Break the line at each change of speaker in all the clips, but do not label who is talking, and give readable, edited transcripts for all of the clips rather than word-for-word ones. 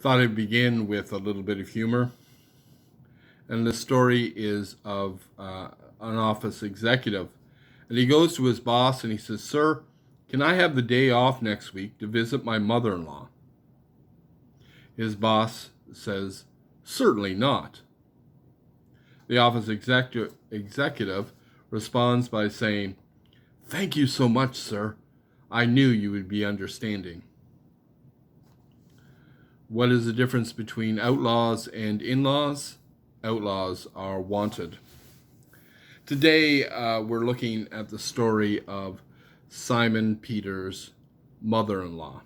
Thought I'd begin with a little bit of humor. And the story is of an office executive. And he goes to his boss and he says, "Sir, can I have the day off next week to visit my mother in law?" His boss says, "Certainly not." The office executive responds by saying, "Thank you so much, sir. I knew you would be understanding." What is the difference between outlaws and in-laws? Outlaws are wanted. Today, we're looking at the story of Simon Peter's mother-in-law.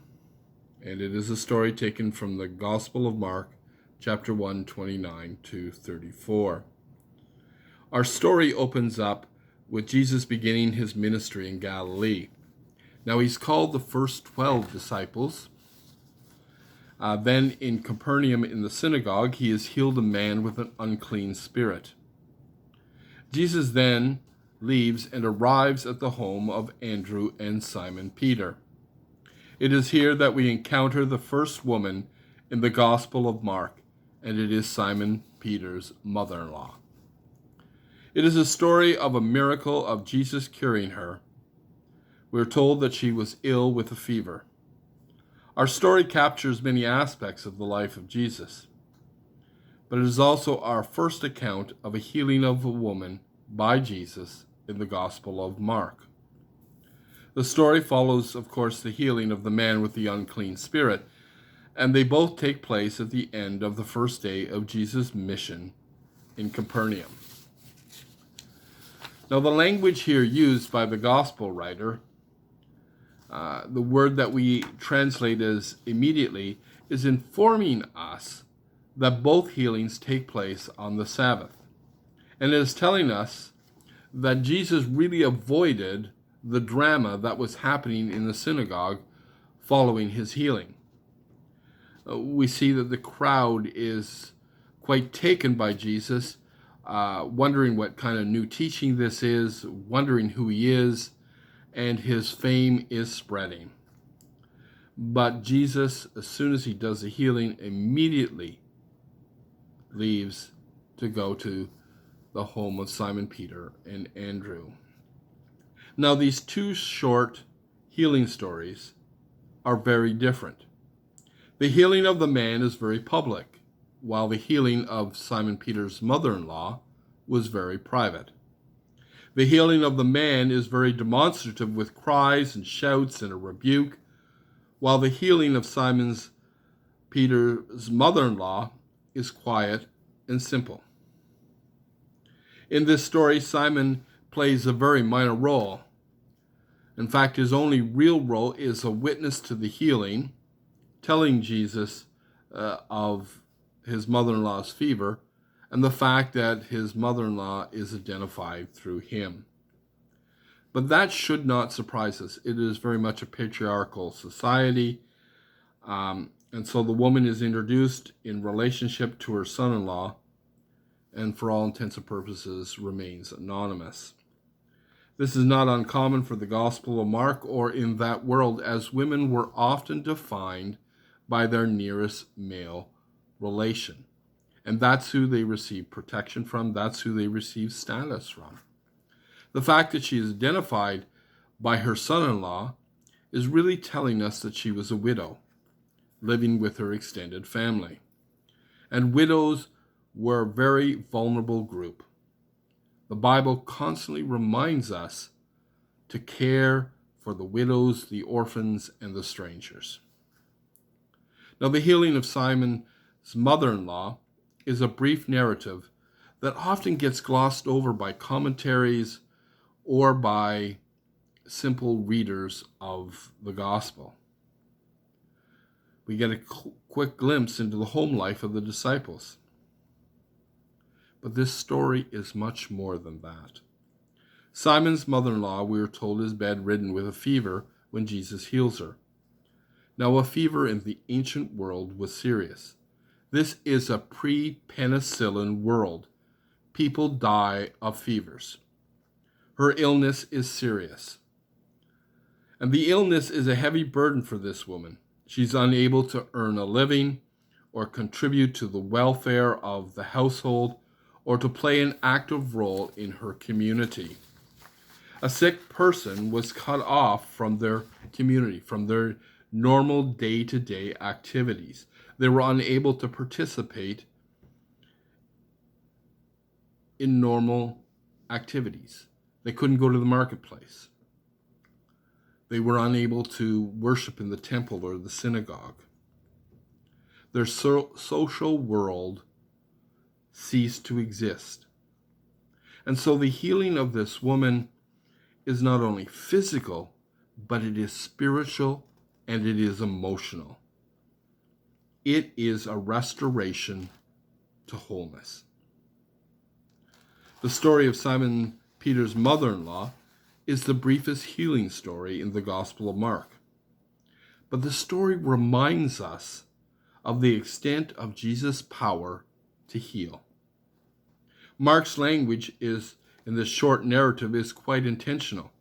And it is a story taken from the Gospel of Mark, chapter 1, 29 to 34. Our story opens up with Jesus beginning his ministry in Galilee. Now, he's called the first 12 disciples. Then in Capernaum in the synagogue, he has healed a man with an unclean spirit. Jesus then leaves and arrives at the home of Andrew and Simon Peter. It is here that we encounter the first woman in the Gospel of Mark, and it is Simon Peter's mother-in-law. It is a story of a miracle of Jesus curing her. We're told that she was ill with a fever. Our story captures many aspects of the life of Jesus, but it is also our first account of a healing of a woman by Jesus in the Gospel of Mark. The story follows, of course, the healing of the man with the unclean spirit, and they both take place at the end of the first day of Jesus' mission in Capernaum. Now, the language here used by the Gospel writer, the word that we translate as immediately, is informing us that both healings take place on the Sabbath. And it is telling us that Jesus really avoided the drama that was happening in the synagogue following his healing. We see that the crowd is quite taken by Jesus, wondering what kind of new teaching this is, wondering who he is, and his fame is spreading. But Jesus, as soon as he does the healing, immediately leaves to go to the home of Simon Peter and Andrew. Now, these two short healing stories are very different. The healing of the man is very public, while the healing of Simon Peter's mother-in-law was very private. The healing of the man is very demonstrative with cries and shouts and a rebuke, while the healing of Simon Peter's mother-in-law is quiet and simple. In this story, Simon plays a very minor role. In fact, his only real role is a witness to the healing, telling Jesus of his mother-in-law's fever, and the fact that his mother-in-law is identified through him. But that should not surprise us. It is very much a patriarchal society, and so the woman is introduced in relationship to her son-in-law, and for all intents and purposes remains anonymous. This is not uncommon for the Gospel of Mark or in that world, as women were often defined by their nearest male relation. And that's who they receive protection from. That's who they receive status from. The fact that she is identified by her son-in-law is really telling us that she was a widow, living with her extended family. And widows were a very vulnerable group. The Bible constantly reminds us to care for the widows, the orphans, and the strangers. Now, the healing of Simon's mother-in-law is a brief narrative that often gets glossed over by commentaries or by simple readers of the gospel. We get a quick glimpse into the home life of the disciples. But this story is much more than that. Simon's mother-in-law, we are told, is bedridden with a fever when Jesus heals her. Now, a fever in the ancient world was serious. This is a pre-penicillin world. People die of fevers. Her illness is serious. And the illness is a heavy burden for this woman. She's unable to earn a living or contribute to the welfare of the household, or to play an active role in her community. A sick person was cut off from their community, from their normal day-to-day activities. They were unable to participate in normal activities. They couldn't go to the marketplace. They were unable to worship in the temple or the synagogue. Their social world ceased to exist. And so the healing of this woman is not only physical, but it is spiritual and it is emotional. It is a restoration to wholeness. The story of Simon Peter's mother-in-law is the briefest healing story in the Gospel of Mark. But the story reminds us of the extent of Jesus' power to heal. Mark's language in this short narrative is quite intentional.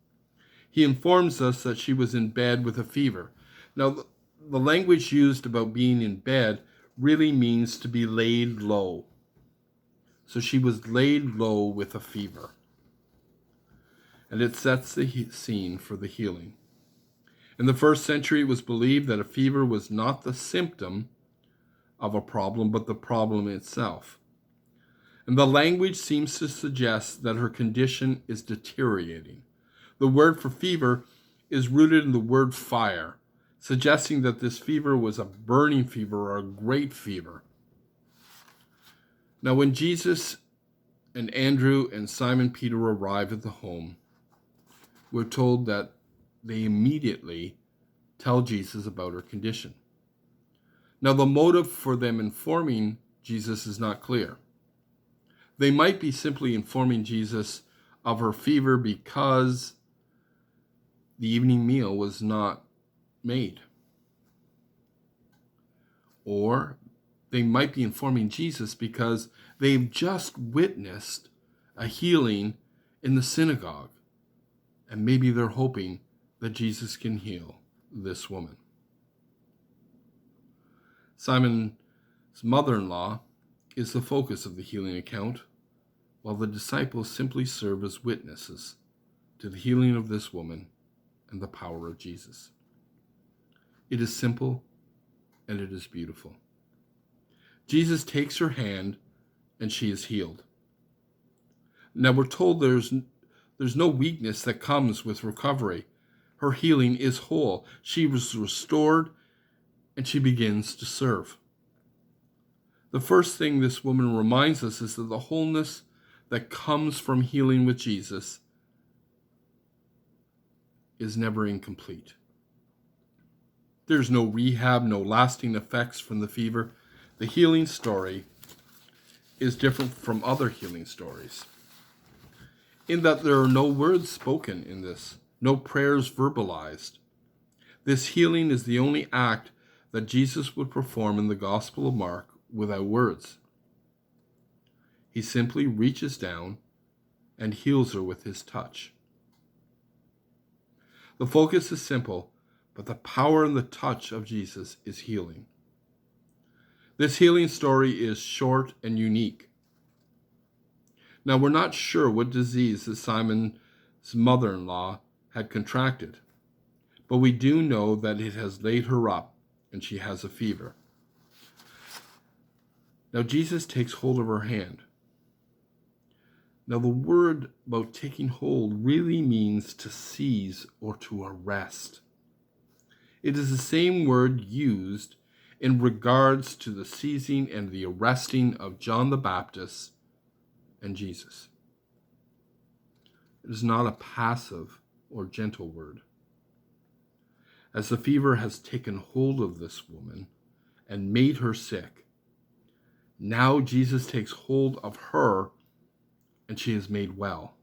He informs us that she was in bed with a fever. Now, the language used about being in bed really means to be laid low. So she was laid low with a fever. And it sets the scene for the healing. In the first century, it was believed that a fever was not the symptom of a problem, but the problem itself. And the language seems to suggest that her condition is deteriorating. The word for fever is rooted in the word fire, suggesting that this fever was a burning fever or a great fever. Now, when Jesus and Andrew and Simon Peter arrive at the home, we're told that they immediately tell Jesus about her condition. Now, the motive for them informing Jesus is not clear. They might be simply informing Jesus of her fever because the evening meal was not made. Or they might be informing Jesus because they've just witnessed a healing in the synagogue. And maybe they're hoping that Jesus can heal this woman. Simon's mother-in-law is the focus of the healing account, while the disciples simply serve as witnesses to the healing of this woman and the power of Jesus. It is simple and it is beautiful. Jesus takes her hand and she is healed. Now we're told there's no weakness that comes with recovery. Her healing is whole. She was restored and she begins to serve. The first thing this woman reminds us is that the wholeness that comes from healing with Jesus is never incomplete. There's no rehab, no lasting effects from the fever. The healing story is different from other healing stories, in that there are no words spoken in this, no prayers verbalized. This healing is the only act that Jesus would perform in the Gospel of Mark without words. He simply reaches down and heals her with his touch. The focus is simple, but the power and the touch of Jesus is healing. This healing story is short and unique. Now, we're not sure what disease that Simon's mother-in-law had contracted, but we do know that it has laid her up and she has a fever. Now, Jesus takes hold of her hand. Now, the word about taking hold really means to seize or to arrest. It is the same word used in regards to the seizing and the arresting of John the Baptist and Jesus. It is not a passive or gentle word. As the fever has taken hold of this woman and made her sick, now Jesus takes hold of her and she is made well.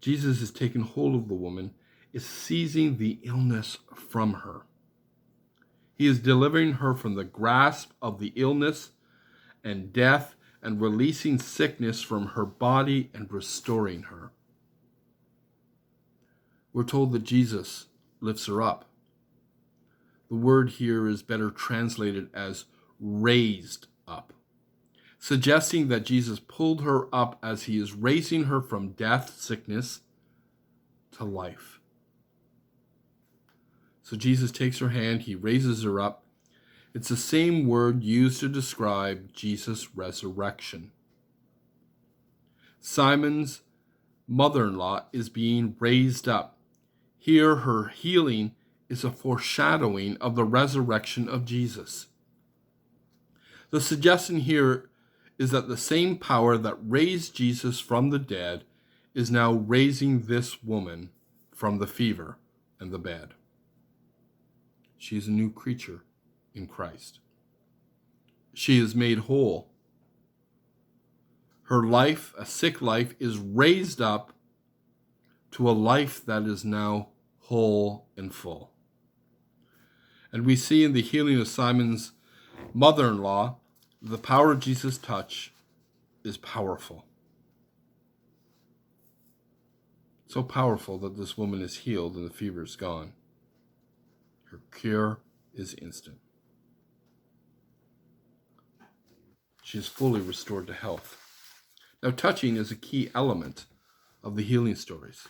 Jesus is taking hold of the woman, is seizing the illness from her. He is delivering her from the grasp of the illness and death and releasing sickness from her body and restoring her. We're told that Jesus lifts her up. The word here is better translated as raised up, suggesting that Jesus pulled her up as he is raising her from death, sickness, to life. So Jesus takes her hand, he raises her up. It's the same word used to describe Jesus' resurrection. Simon's mother-in-law is being raised up. Here, her healing is a foreshadowing of the resurrection of Jesus. The suggestion here is that the same power that raised Jesus from the dead is now raising this woman from the fever and the bed. She is a new creature in Christ. She is made whole. Her life, a sick life, is raised up to a life that is now whole and full. And we see in the healing of Simon's mother-in-law, the power of Jesus' touch is powerful. So powerful that this woman is healed and the fever is gone. Her cure is instant. She is fully restored to health. Now, touching is a key element of the healing stories.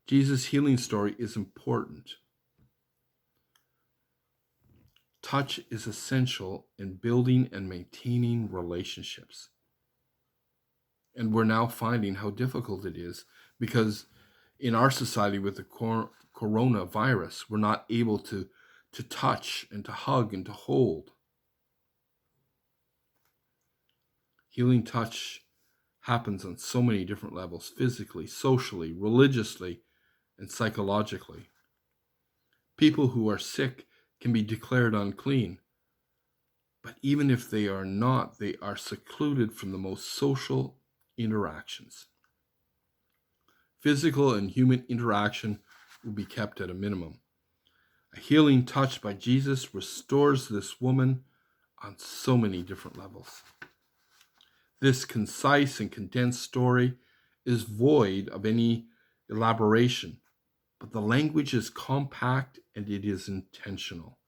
Jesus' healing story is important. Touch is essential in building and maintaining relationships. And we're now finding how difficult it is because in our society with the coronavirus, we're not able to touch and to hug and to hold. Healing touch happens on so many different levels, physically, socially, religiously, and psychologically. People who are sick can be declared unclean, but even if they are not, they are secluded from the most social interactions. Physical and human interaction will be kept at a minimum. A healing touch by Jesus restores this woman on so many different levels. This concise and condensed story is void of any elaboration, but the language is compact and it is intentional.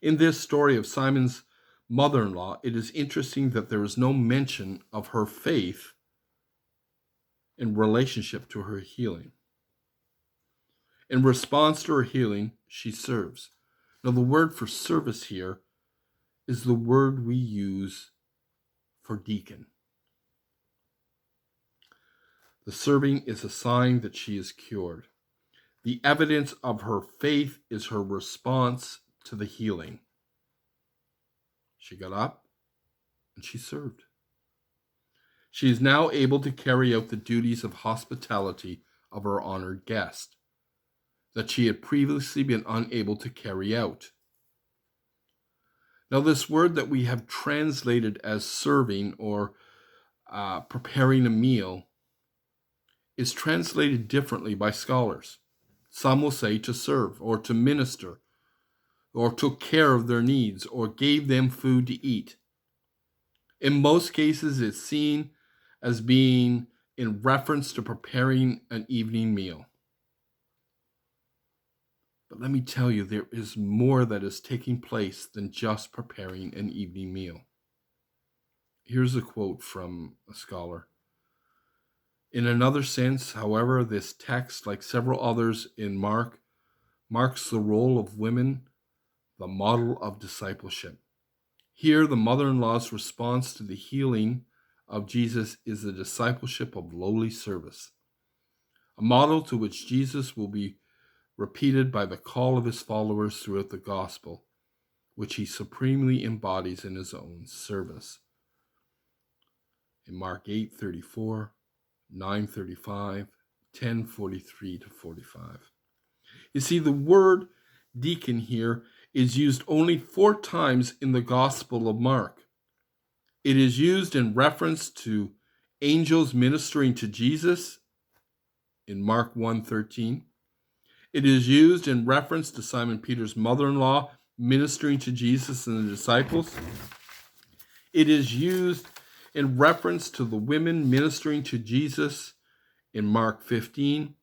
In this story of Simon's mother-in-law, it is interesting that there is no mention of her faith in relationship to her healing. In response to her healing, she serves. Now, the word for service here is the word we use for deacon. The serving is a sign that she is cured. The evidence of her faith is her response to the healing. She got up and she served. She is now able to carry out the duties of hospitality of her honored guest that she had previously been unable to carry out. Now, this word that we have translated as serving or preparing a meal is translated differently by scholars. Some will say to serve or to minister or took care of their needs or gave them food to eat. In most cases, it's seen as being in reference to preparing an evening meal. But let me tell you, there is more that is taking place than just preparing an evening meal. Here's a quote from a scholar. In another sense, however, this text, like several others in Mark, marks the role of women, the model of discipleship. Here, the mother-in-law's response to the healing of Jesus is the discipleship of lowly service, a model to which Jesus will be repeated by the call of his followers throughout the gospel, which he supremely embodies in his own service. In Mark 8:34, 9:35, 10:43 to 45. You see, the word deacon here is used only 4 times in the Gospel of Mark. It is used in reference to angels ministering to Jesus in Mark 1:13. It is used in reference to Simon Peter's mother-in-law ministering to Jesus and the disciples. It is used in reference to the women ministering to Jesus in Mark 15.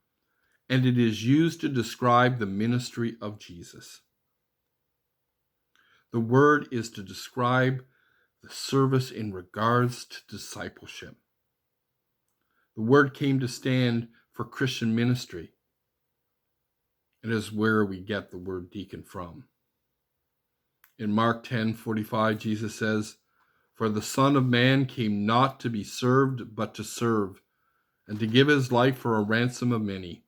and it is used to describe the ministry of Jesus. The word is to describe the service in regards to discipleship. The word came to stand for Christian ministry. It is where we get the word deacon from. In Mark 10:45, Jesus says, "For the Son of Man came not to be served, but to serve, and to give his life for a ransom of many."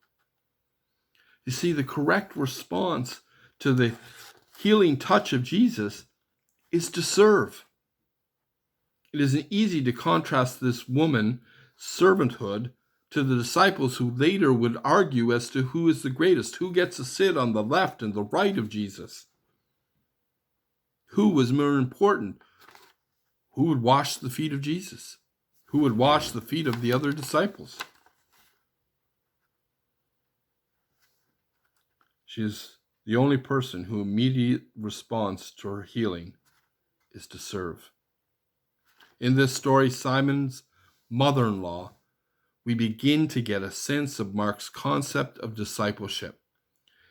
You see, the correct response to the healing touch of Jesus is to serve. It isn't easy to contrast this woman's servanthood to the disciples who later would argue as to who is the greatest, who gets to sit on the left and the right of Jesus. Who was more important? Who would wash the feet of Jesus? Who would wash the feet of the other disciples? She is the only person whose immediate response to her healing is to serve. In this story, Simon's mother-in-law, we begin to get a sense of Mark's concept of discipleship.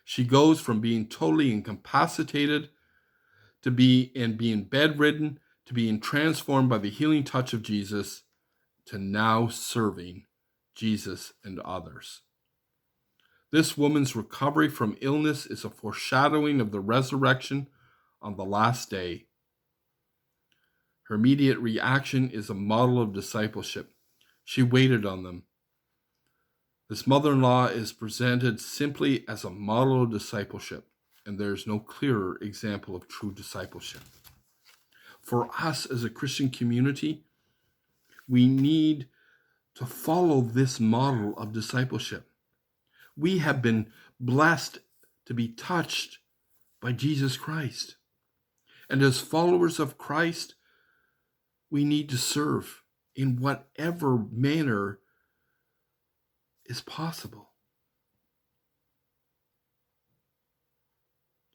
She goes from being totally incapacitated to being bedridden, to being transformed by the healing touch of Jesus, to now serving Jesus and others. This woman's recovery from illness is a foreshadowing of the resurrection on the last day. Her immediate reaction is a model of discipleship. She waited on them. This mother-in-law is presented simply as a model of discipleship, and there is no clearer example of true discipleship. For us as a Christian community, we need to follow this model of discipleship. We have been blessed to be touched by Jesus Christ. And as followers of Christ, we need to serve in whatever manner is possible.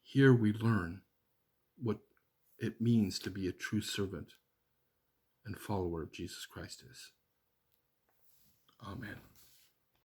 Here we learn what it means to be a true servant and follower of Jesus Christ is. Amen.